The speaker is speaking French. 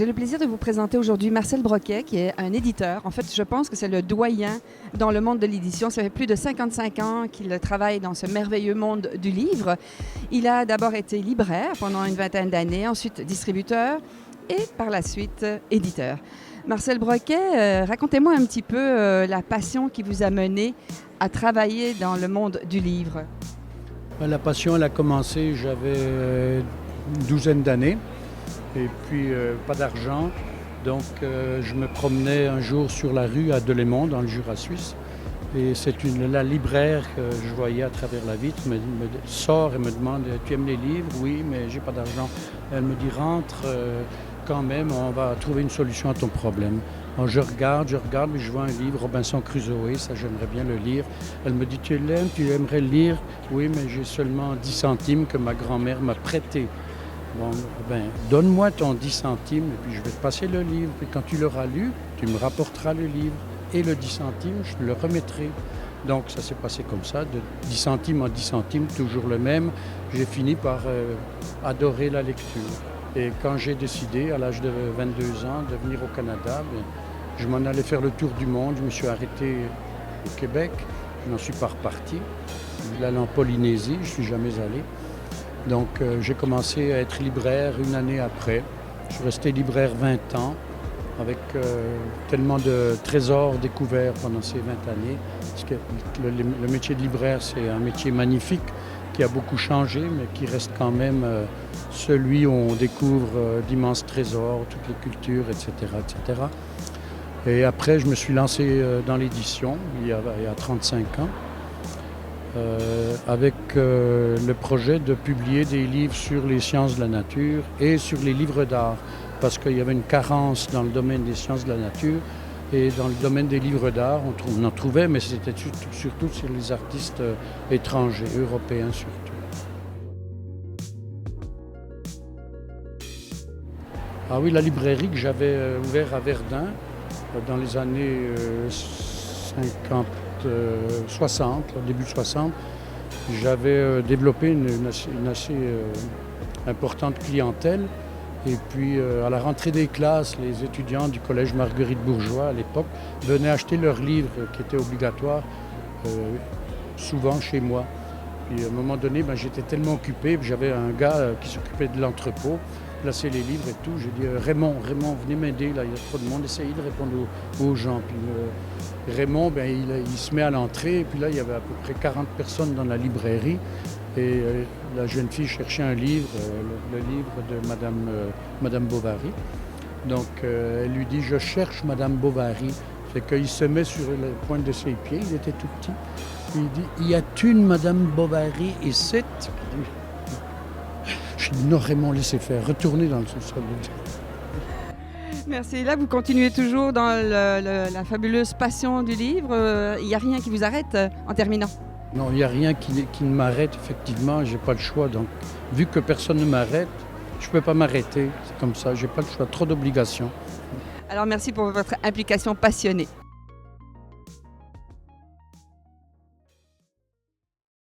J'ai le plaisir de vous présenter aujourd'hui Marcel Broquet, qui est un éditeur. En fait, je pense que c'est le doyen dans le monde de l'édition. Ça fait plus de 55 ans qu'il travaille dans ce merveilleux monde du livre. Il a d'abord été libraire pendant une vingtaine d'années, ensuite distributeur et par la suite éditeur. Marcel Broquet, racontez-moi un petit peu la passion qui vous a mené à travailler dans le monde du livre. La passion, elle a commencé, j'avais une douzaine d'années. Et puis, pas d'argent. Donc, je me promenais un jour sur la rue à Delémont, dans le Jura suisse. Et c'est la libraire que je voyais à travers la vitre me sort et me demande « Tu aimes les livres ?» « Oui, mais j'ai pas d'argent. » Elle me dit « Rentre quand même, on va trouver une solution à ton problème. » Alors, je regarde, mais je vois un livre, Robinson Crusoe, ça j'aimerais bien le lire. Elle me dit « Tu l'aimes, tu aimerais le lire ?» « Oui, mais j'ai seulement 10 centimes que ma grand-mère m'a prêté. » Bon, ben, donne-moi ton 10 centimes et puis je vais te passer le livre. Et quand tu l'auras lu, tu me rapporteras le livre. Et le 10 centimes, je te le remettrai. Donc ça s'est passé comme ça, de 10 centimes en 10 centimes, toujours le même. J'ai fini par adorer la lecture. Et quand j'ai décidé, à l'âge de 22 ans, de venir au Canada, ben, je m'en allais faire le tour du monde. Je me suis arrêté au Québec. Je n'en suis pas reparti. Je suis allé en Polynésie, je ne suis jamais allé. Donc j'ai commencé à être libraire une année après. Je suis resté libraire 20 ans avec tellement de trésors découverts pendant ces 20 années. Parce que le métier de libraire, c'est un métier magnifique qui a beaucoup changé, mais qui reste quand même celui où on découvre d'immenses trésors, toutes les cultures, etc., etc. Et après, je me suis lancé dans l'édition il y a 35 ans. Avec le projet de publier des livres sur les sciences de la nature et sur les livres d'art, parce qu'il y avait une carence dans le domaine des sciences de la nature et dans le domaine des livres d'art, on en trouvait, mais c'était surtout sur les artistes étrangers, européens surtout. Ah oui, la librairie que j'avais ouverte à Verdun dans les années 60, au début de 60, j'avais développé une assez importante clientèle. Et puis, à la rentrée des classes, les étudiants du collège Marguerite-Bourgeois, à l'époque, venaient acheter leurs livres qui étaient obligatoires, souvent chez moi. Puis, à un moment donné, j'étais tellement occupé, j'avais un gars qui s'occupait de l'entrepôt, plaçait les livres et tout. J'ai dit « Raymond, venez m'aider, là, il y a trop de monde, essayez de répondre aux gens. » Puis Raymond, il se met à l'entrée, et puis là, il y avait à peu près 40 personnes dans la librairie. Et la jeune fille cherchait un livre, le livre de Madame Bovary. Donc, elle lui dit « Je cherche Madame Bovary ». Fait qu'il se met sur la pointe de ses pieds, il était tout petit. Puis il dit « Y a-t-il une Madame Bovary et c'est ?» Je dis « Non, Raymond, laissez faire, retournez dans le sous-sol. » Merci. Là, vous continuez toujours dans la fabuleuse passion du livre. Il n'y a rien qui vous arrête en terminant? Non, il n'y a rien qui ne m'arrête, effectivement, je n'ai pas le choix. Donc, vu que personne ne m'arrête, je ne peux pas m'arrêter. C'est comme ça, je n'ai pas le choix, trop d'obligations. Alors, merci pour votre implication passionnée.